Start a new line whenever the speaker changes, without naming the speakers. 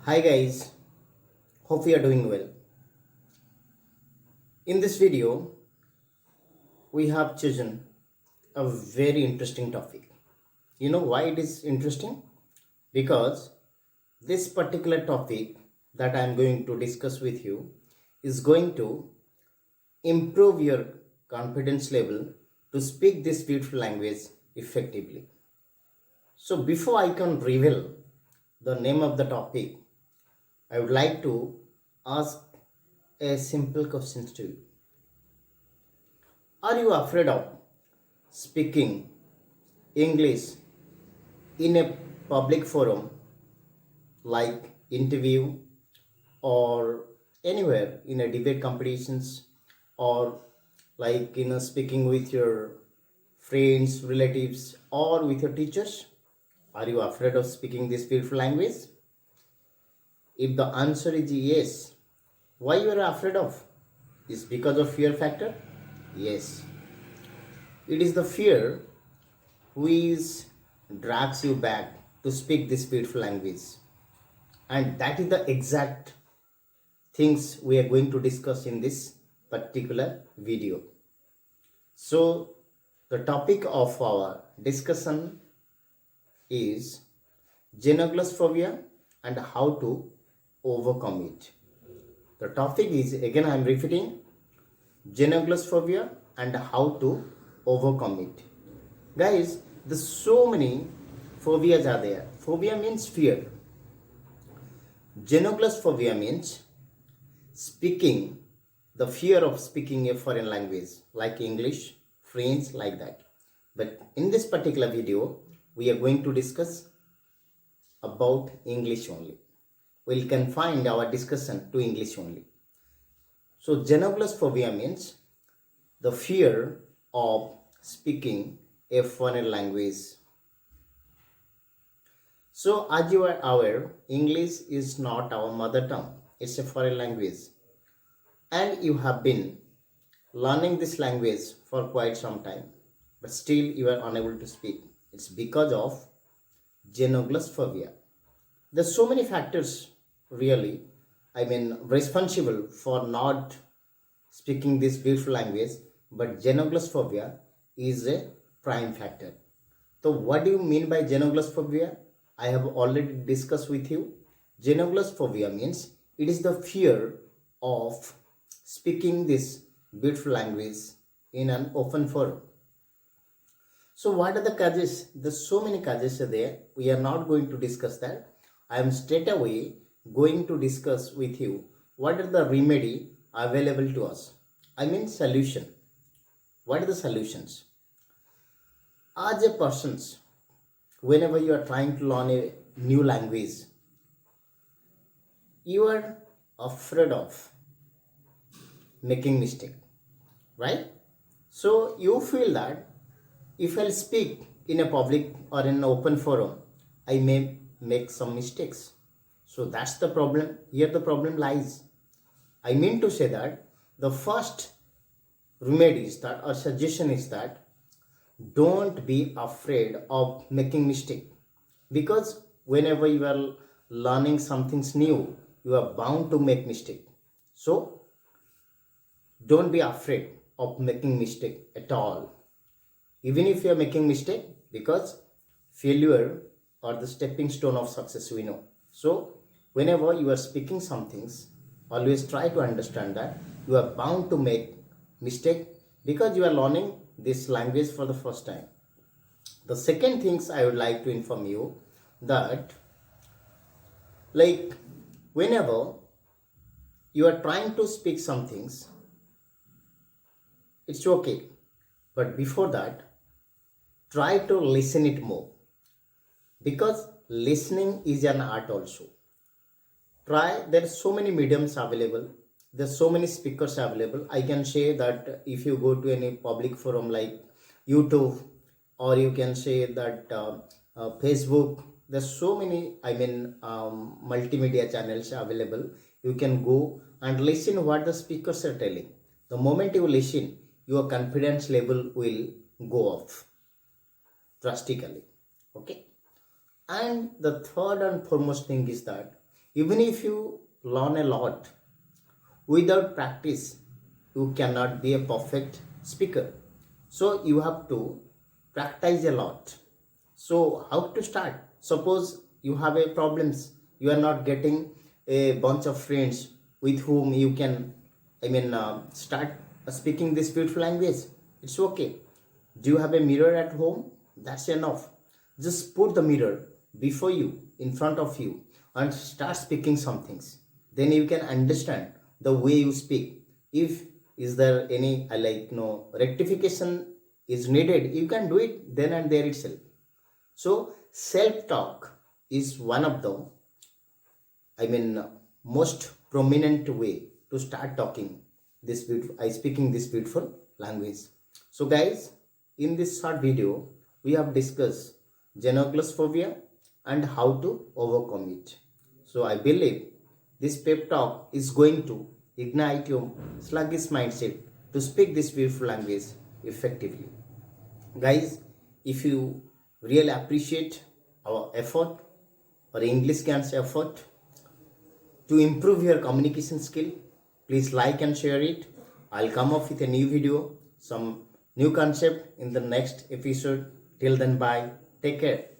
Hi guys, hope you are doing well. In this video, we have chosen a very interesting topic. You know why it is interesting? Because this particular topic that I am going to discuss with you is going to improve your confidence level to speak this beautiful language effectively. So, before I can reveal the name of the topic, I would like to ask a simple question to you. Are you afraid of speaking English in a public forum like interview or anywhere in a debate competitions or like speaking with your friends, relatives or with your teachers? Are you afraid of speaking this beautiful language? If the answer is yes, why you are afraid of? Is because of fear factor? Yes. It is the fear which drags you back to speak this beautiful language. And that is the exact things we are going to discuss in this particular video. So, the topic of our discussion is genioglossophobia and how to overcome it. The topic is, again I am repeating, genioglossophobia and how to overcome it. Guys, there's so many phobias are there. Phobia means fear. Genioglossophobia means speaking, the fear of speaking a foreign language like English, French, like that. But in this particular video, we are going to discuss about English only. We'll confine our discussion to English only. So, genioglossophobia means the fear of speaking a foreign language. So, as you are aware, English is not our mother tongue, it's a foreign language. And you have been learning this language for quite some time, but still you are unable to speak. It's because of genioglossophobia. There's so many factors really, responsible for not speaking this beautiful language, but genioglossophobia is a prime factor. So, what do you mean by genioglossophobia? I have already discussed with you. Genioglossophobia means it is the fear of speaking this beautiful language in an open forum. So, what are the causes? There's so many causes are there. We are not going to discuss that. I am straight away going to discuss with you what are the remedy available to us. Solution. What are the solutions? As a person, whenever you are trying to learn a new language, you are afraid of making mistake, right? So you feel that if I speak in a public or in an open forum, I may make some mistakes. So that's the problem. Here the problem lies. I mean to say that the first remedy is that, or suggestion is that, don't be afraid of making mistake, because whenever you are learning something new, you are bound to make mistake. So don't be afraid of making mistake at all, even if you are making mistake, because failure or the stepping stone of success, we know. So whenever you are speaking some things, always try to understand that you are bound to make mistake, because you are learning this language for the first time. The second things I would like to inform you that, like, whenever you are trying to speak some things, it's okay, but before that, try to listen it more, because listening is an art also. Try, there are so many mediums available, there's so many speakers available. I can say that if you go to any public forum like YouTube, or you can say that Facebook, there's so many multimedia channels available. You can go and listen what the speakers are telling. The moment you listen, your confidence level will go up drastically. Okay. And the third and foremost thing is that Even if you learn a lot, without practice, you cannot be a perfect speaker. So you have to practice a lot. So how to start? Suppose you have a problems, you are not getting a bunch of friends with whom you can, start speaking this beautiful language. It's okay. Do you have a mirror at home? That's enough. Just put the mirror before you, in front of you, and start speaking some things. Then you can understand the way you speak. If is there any rectification is needed, you can do it then and there itself. So self talk is one of the most prominent way to start talking this beautiful, speaking this beautiful language. So guys, in this short video, we have discussed genoclaustrophobia and how to overcome it. So I believe this pep talk is going to ignite your sluggish mindset to speak this beautiful language effectively. Guys, if you really appreciate our effort or English Can's effort to improve your communication skill, please like and share it. I'll come up with a new video, some new concept in the next episode. Till then, bye. Take care.